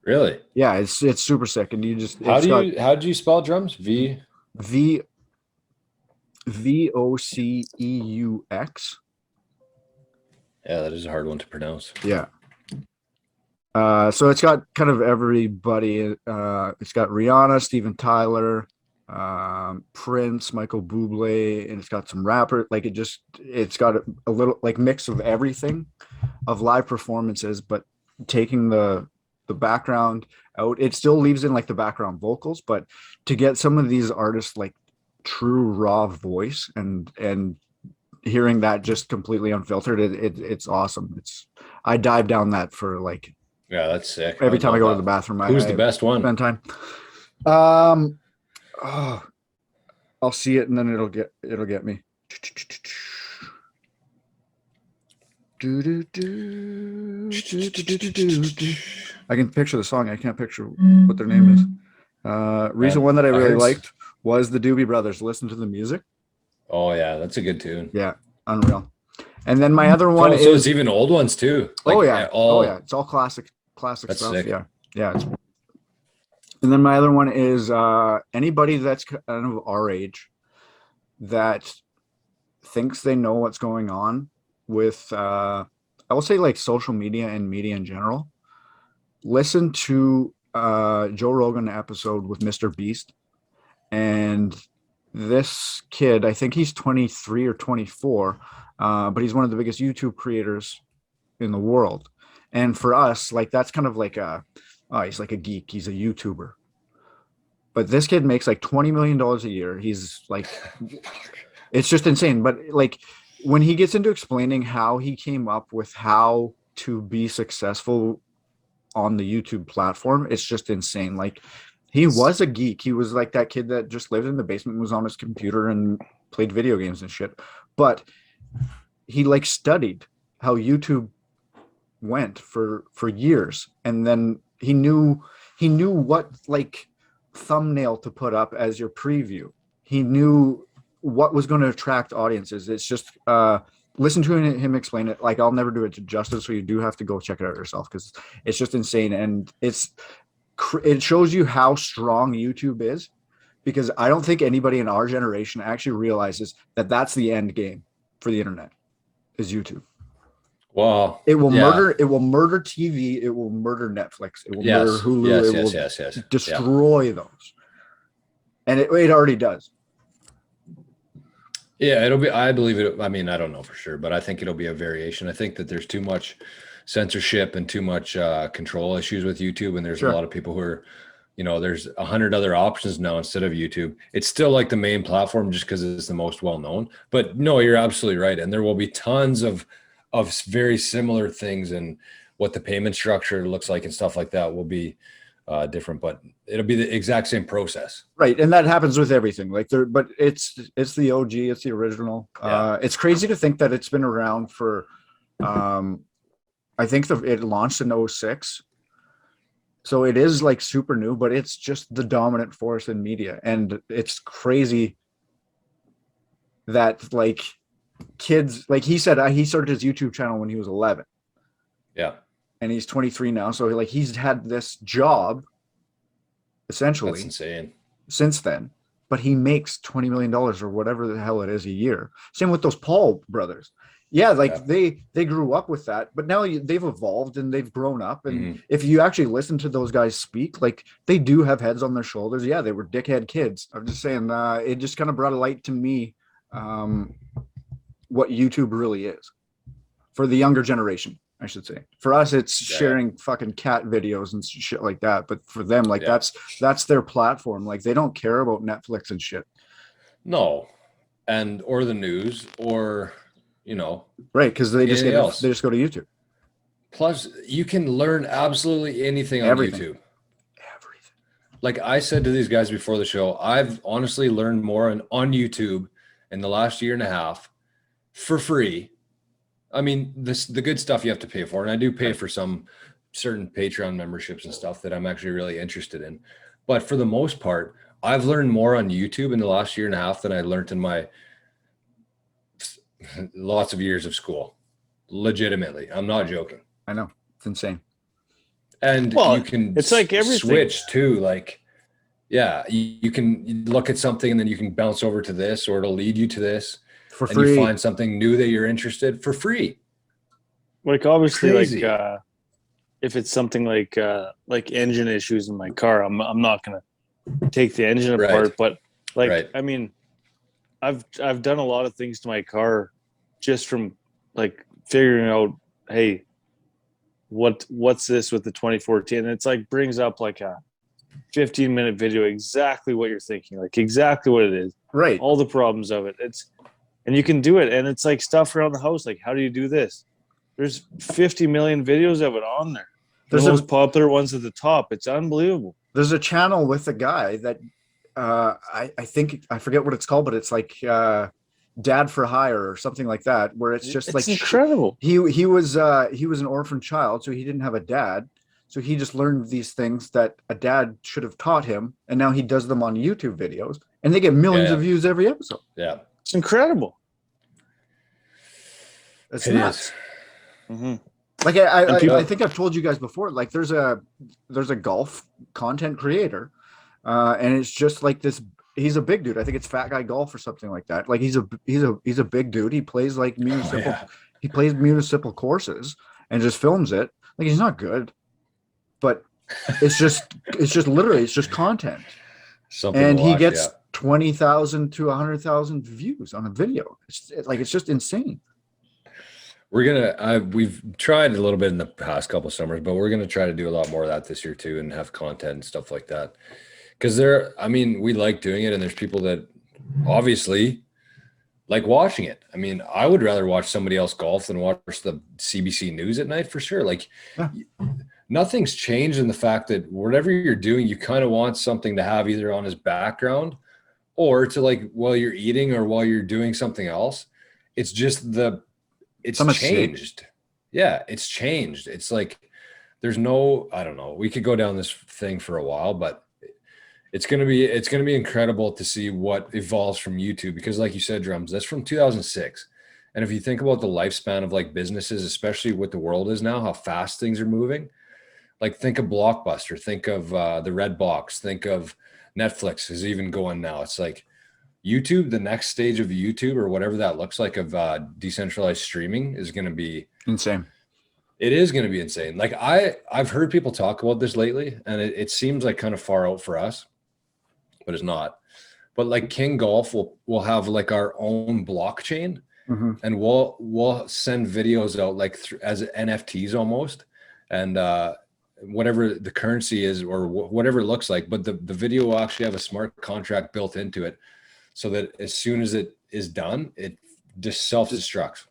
Really? Yeah, it's super sick. And you just how do you spell drums? Voceux. Yeah, that is a hard one to pronounce. Yeah. So it's got kind of everybody. It's got Rihanna, Steven Tyler, Prince, Michael Bublé, and it's got some rapper. Like it's got a little like mix of everything of live performances, but taking the background out. It still leaves in like the background vocals, but to get some of these artists like true raw voice and hearing that just completely unfiltered, it's awesome. I dive down that for like. Yeah, that's sick. Every time I go to the bathroom, who's the best one? Spend time. I'll see it and then it'll get me. I can picture the song. I can't picture what their name is. One that I really liked was the Doobie Brothers. Listen to the music. Oh yeah, that's a good tune. Yeah, unreal. And then my other one so it's even old ones too. Like, it's all classic stuff. Sick. Yeah. And then my other one is anybody that's kind of our age that thinks they know what's going on with I will say like social media and media in general. Listen to Joe Rogan episode with Mr. Beast, and this kid, I think he's 23 or 24, but he's one of the biggest YouTube creators in the world. And for us, like that's kind of like he's like a geek. He's a YouTuber. But this kid makes like $20 million a year. He's like, it's just insane. But like when he gets into explaining how he came up with how to be successful on the YouTube platform, it's just insane. Like he was a geek. He was like that kid that just lived in the basement, was on his computer and played video games and shit. But he like studied how YouTube went for years, and then he knew what like thumbnail to put up as your preview. He knew what was going to attract audiences. It's just listen to him explain it. Like I'll never do it justice, so you do have to go check it out yourself because it's just insane. And it shows you how strong YouTube is, because I don't think anybody in our generation actually realizes that that's the end game for the internet is YouTube. Well, It will yeah. murder. It will murder TV. It will murder Netflix. It will murder Hulu. It will Yes. destroy those. And it already does. Yeah, it'll be, I believe it. I mean, I don't know for sure, but I think it'll be a variation. I think that there's too much censorship and too much control issues with YouTube. And there's Sure. a lot of people who are, there's 100 other options now instead of YouTube. It's still like the main platform just because it's the most well-known, but no, you're absolutely right. And there will be tons of very similar things, and what the payment structure looks like and stuff like that will be different, but it'll be the exact same process. Right. And that happens with everything. But it's the OG, it's the original. Yeah. It's crazy to think that it's been around for, I think it launched in 06. So it is like super new, but it's just the dominant force in media. And it's crazy that like kids, like he said, he started his YouTube channel when he was 11. Yeah. And he's 23 now. So like he's had this job essentially That's insane. since then, but he makes $20 million or whatever the hell it is a year. Same with those Paul brothers. Yeah, like they grew up with that, but now they've evolved and they've grown up. And if you actually listen to those guys speak, like they do have heads on their shoulders. Yeah, they were dickhead kids. I'm just saying, it just kind of brought a light to me what YouTube really is for the younger generation, I should say. For us, it's sharing fucking cat videos and shit like that. But for them, like that's their platform. Like they don't care about Netflix and shit. No, or the news or. Right, because they just go to YouTube. Plus, you can learn absolutely anything on YouTube. Everything. Like I said to these guys before the show, I've honestly learned more on YouTube in the last year and a half for free. I mean, the good stuff you have to pay for, and I do pay for some certain Patreon memberships and stuff that I'm actually really interested in. But for the most part, I've learned more on YouTube in the last year and a half than I learned in my lots of years of school. Legitimately, I'm not joking. I know, it's insane. And you can it's like everything. Switch too. Like, you can look at something and then you can bounce over to this, or it'll lead you to this for and free. You find something new that you're interested for free. Like obviously, Crazy. like if it's something like engine issues in my car, I'm not gonna take the engine apart. But I mean, I've done a lot of things to my car just from like figuring out, hey, what's this with the 2014? And it's like brings up like a 15-minute video, exactly what you're thinking, like exactly what it is, right? All the problems of it. And you can do it, and it's like stuff around the house. Like, how do you do this? There's 50 million videos of it on there. The most popular ones at the top. It's unbelievable. There's a channel with a guy that I think I forget what it's called, but it's like Dad for Hire or something like that, where it's just like incredible. He was an orphan child, so he didn't have a dad, so he just learned these things that a dad should have taught him, and now he does them on YouTube videos, and they get millions of views every episode. Yeah, it's incredible. It's nuts. Mm-hmm. Like I think I've told you guys before. Like there's a golf content creator, and it's just like this. He's a big dude. I think it's Fat Guy Golf or something like that. Like he's a big dude. He plays like municipal. He plays municipal courses and just films it. Like he's not good, but it's just literally it's just content. And he gets 20,000 to 100,000 views on a video. It's just insane. We've tried a little bit in the past couple of summers, but we're gonna try to do a lot more of that this year too, and have content and stuff like that. Because we like doing it, and there's people that obviously like watching it. I mean, I would rather watch somebody else golf than watch the CBC News at night for sure. Like, nothing's changed in the fact that whatever you're doing, you kind of want something to have either on as background or to like while you're eating or while you're doing something else. It's just it's changed. Yeah, it's changed. It's like there's no, I don't know. We could go down this thing for a while, but it's gonna be incredible to see what evolves from YouTube, because like you said, Drums, that's from 2006. And if you think about the lifespan of like businesses, especially what the world is now, how fast things are moving, like think of Blockbuster, think of the Red Box, think of Netflix is even going now. It's like YouTube, the next stage of YouTube or whatever that looks like of decentralized streaming is going to be Insane. It is going to be insane. Like I've heard people talk about this lately, and it seems like kind of far out for us, but it's not. But like King Golf will have like our own blockchain, and we'll send videos out like as NFTs almost, and whatever the currency is or whatever it looks like. But the video will actually have a smart contract built into it, so that as soon as it is done, it just self-destructs.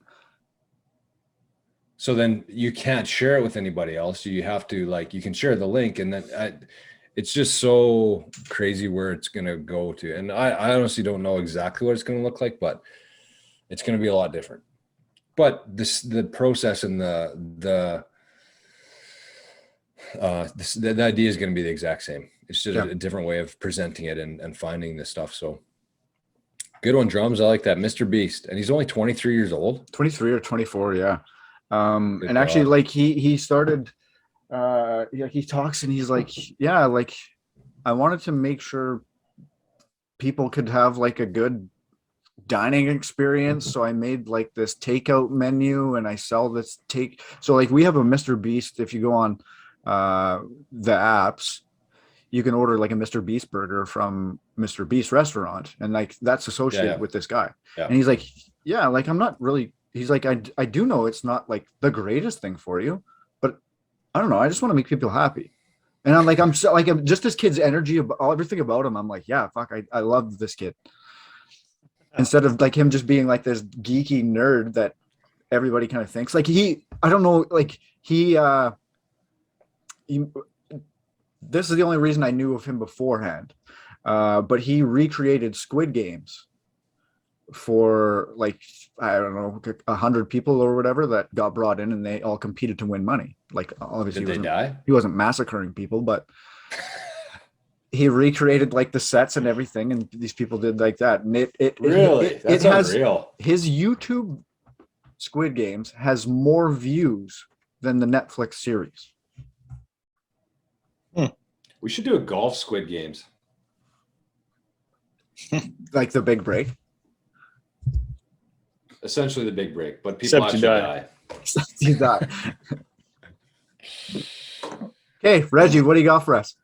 So then you can't share it with anybody else. You have to like, you can share the link, and then it's just so crazy where it's going to go to. And I honestly don't know exactly what it's going to look like, but it's going to be a lot different. But the process and the idea is going to be the exact same. It's just a different way of presenting it and finding this stuff. So good one, Drums. I like that. Mr. Beast. And he's only 23 years old. 23 or 24. Yeah. Good and actually God. like he started, he talks and he's like, yeah, like I wanted to make sure people could have like a good dining experience. So I made like this takeout menu and I sell this so like we have a Mr. Beast. If you go on the apps, you can order like a Mr. Beast burger from Mr. Beast restaurant. And like that's associated with this guy. Yeah. And he's like, yeah, like I'm not really, he's like, I do know it's not like the greatest thing for you, but I don't know. I just want to make people happy. And I'm like, I'm just this kid's energy, everything about him. I'm like, yeah, fuck. I love this kid. Instead of like him just being like this geeky nerd that everybody kind of thinks like I don't know, like this is the only reason I knew of him beforehand. But he recreated Squid Games for like, I don't know, 100 people or whatever that got brought in, and they all competed to win money. Like obviously Did they die? He wasn't massacring people, but he recreated like the sets and everything, and these people did like that. And it has unreal. His YouTube Squid Games has more views than the Netflix series. We should do a golf Squid Games. Like the big break. Essentially the big break, but people Except actually die. Okay, Reggie, what do you got for us?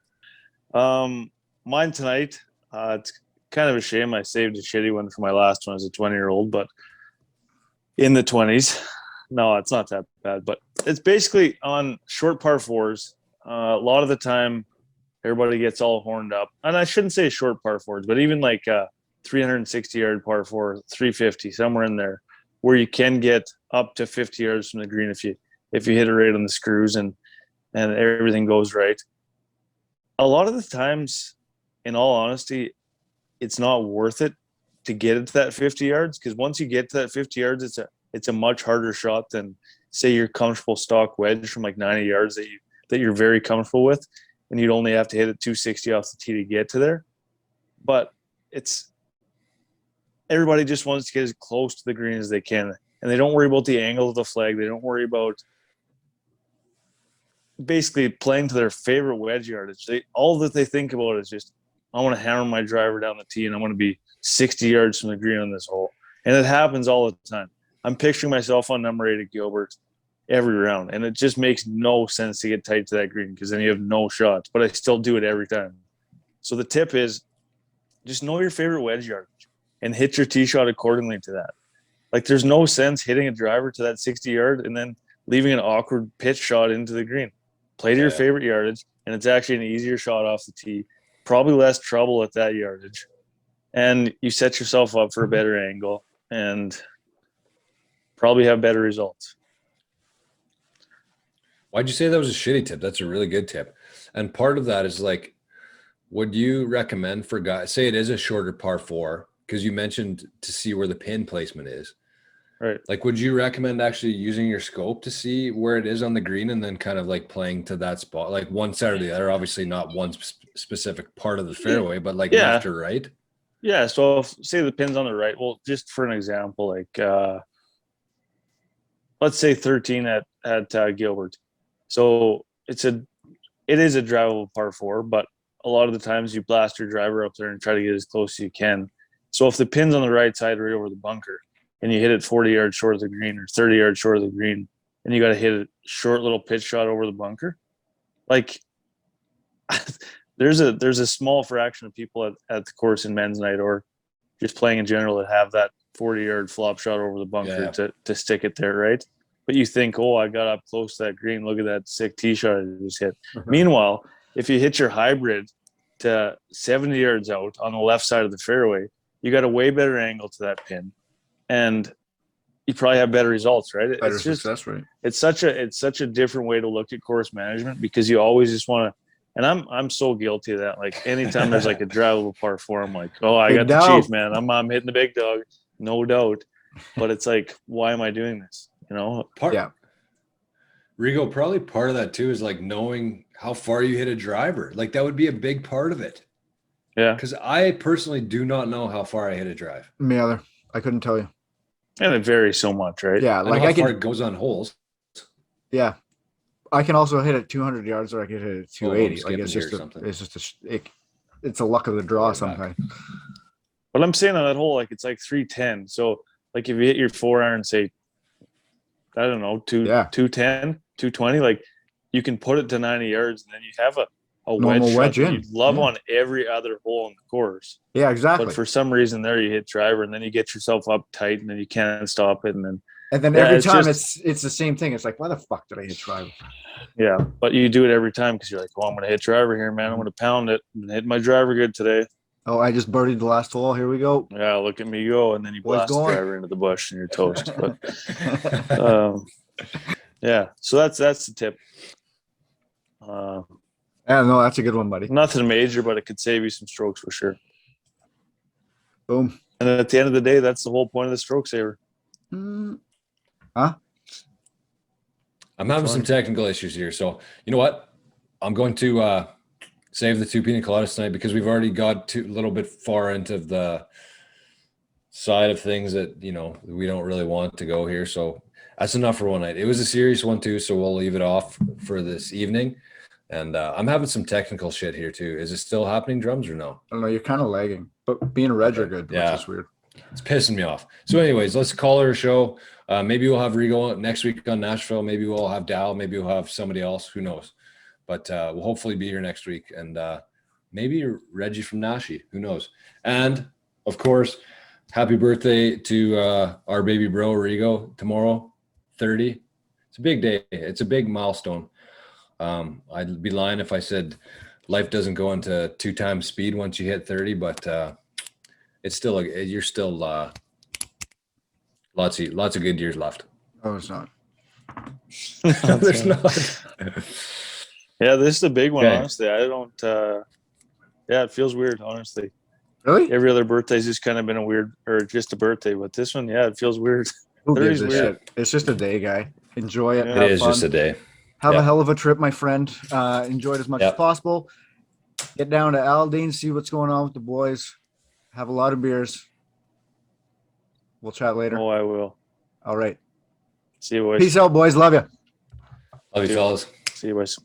Mine tonight, it's kind of a shame I saved a shitty one for my last one as a 20-year-old, but in the 20s. No, it's not that bad, but it's basically on short par fours. A lot of the time, everybody gets all horned up. And I shouldn't say short par fours, but even like 360-yard par four, 350, somewhere in there, where you can get up to 50 yards from the green if you hit it right on the screws and everything goes right. A lot of the times, in all honesty, it's not worth it to get it to that 50 yards, because once you get to that 50 yards, it's a much harder shot than, say, your comfortable stock wedge from like 90 yards that you're very comfortable with, and you'd only have to hit it 260 off the tee to get to there. But everybody just wants to get as close to the green as they can, and they don't worry about the angle of the flag. They don't worry about basically playing to their favorite wedge yardage. All that they think about is just, I want to hammer my driver down the tee and I want to be 60 yards from the green on this hole. And it happens all the time. I'm picturing myself on number 8 at Gilbert every round, and it just makes no sense to get tight to that green because then you have no shots, but I still do it every time. So the tip is just know your favorite wedge yardage and hit your tee shot accordingly to that. Like, there's no sense hitting a driver to that 60 yard and then leaving an awkward pitch shot into the green. Play to your favorite yardage, and it's actually an easier shot off the tee, probably less trouble at that yardage, and you set yourself up for a better angle and probably have better results. Why'd you say that was a shitty tip? That's a really good tip. And part of that is like, would you recommend for guys, say it is a shorter par 4, because you mentioned to see where the pin placement is. Right. Like, would you recommend actually using your scope to see where it is on the green and then kind of like playing to that spot, like one side or the other? Obviously not one specific part of the fairway, but like left or right? Yeah. So if, say the pin's on the right, well, just for an example, like let's say 13 at Gilbert. So it is a drivable par 4, but a lot of the times you blast your driver up there and try to get as close as you can. So if the pin's on the right side right over the bunker and you hit it 40 yards short of the green or 30 yards short of the green, and you got to hit a short little pitch shot over the bunker, like there's a small fraction of people at the course in men's night or just playing in general that have that 40-yard flop shot over the bunker to stick it there, right? But you think, oh, I got up close to that green. Look at that sick tee shot I just hit. Meanwhile, if you hit your hybrid to 70 yards out on the left side of the fairway, you got a way better angle to that pin, and you probably have better results, right? Better success rate. It's such a different way to look at course management because you always just want to. And I'm so guilty of that. Like anytime there's like a drivable par four, I'm like, oh, I got the chief, man. I'm hitting the big dog, no doubt. But it's like, why am I doing this? You know? Rigo, probably part of that too is like knowing how far you hit a driver. Like that would be a big part of it. Yeah. Because I personally do not know how far I hit a drive. Me either. I couldn't tell you. And it varies so much, right? Yeah, like how far it goes on holes. Yeah. I can also hit it 200 yards, or I can hit it 280. Like it's a luck of the draw sometimes. But I'm saying on that hole, like it's like 310. So like if you hit your 4-iron, say, I don't know, 210, 220, like you can put it to 90 yards, and then you have a wedge shot you'd love on every other hole in the course. Yeah, exactly. But for some reason there you hit driver, and then you get yourself up tight, and then you can't stop it, and then every time it's the same thing. It's like, why the fuck did I hit driver? Yeah, but you do it every time because you're like, well, I'm going to hit driver here, man. I'm going to pound it. I'm going to hit my driver good today. Oh, I just birdied the last hole. Here we go. Yeah, look at me go. And then you blast the driver into the bush and you're toast. But yeah, so that's the tip. Yeah, no, that's a good one, buddy. Nothing major, but it could save you some strokes for sure. Boom. And at the end of the day, that's the whole point of the stroke saver. Huh? I'm having some technical issues here. So you know what? I'm going to save the 2 pina coladas tonight because we've already got a little bit far into the side of things that, you know, we don't really want to go here. So that's enough for one night. It was a serious one too, so we'll leave it off for this evening. And I'm having some technical shit here too. Is it still happening, Drums, or no? I don't know. You're kind of lagging, but being a reg are good. Yeah. Which is weird. It's pissing me off. So anyways, let's call her a show. Maybe we'll have Rigo next week on Nashville. Maybe we'll have Dal. Maybe we'll have somebody else. Who knows? But we'll hopefully be here next week. And maybe Reggie from Nashi. Who knows? And, of course, happy birthday to our baby bro, Rigo, tomorrow, 30. It's a big day. It's a big milestone. I'd be lying if I said life doesn't go into 2 times speed once you hit 30, but it's still you're still lots of good years left. Oh, it's not. There's not. Yeah, this is a big one. Okay. Honestly, I don't. Yeah, it feels weird. Honestly, Really? every other birthday's just kind of been a weird, or just a birthday, but this one, yeah, it feels weird. Who gives 30's a weird. shit? It's just a day, guy. Enjoy it. Yeah. Have It is fun. just a day. Have Yeah. a hell of a trip, my friend. Enjoy it as much as Yep. possible. Get down to Aldean'S, see what's going on with the boys. Have a lot of beers. We'll chat later. Oh, I will. All right. See you, boys. Peace out, boys. Love you. Love you, fellas. See you, boys.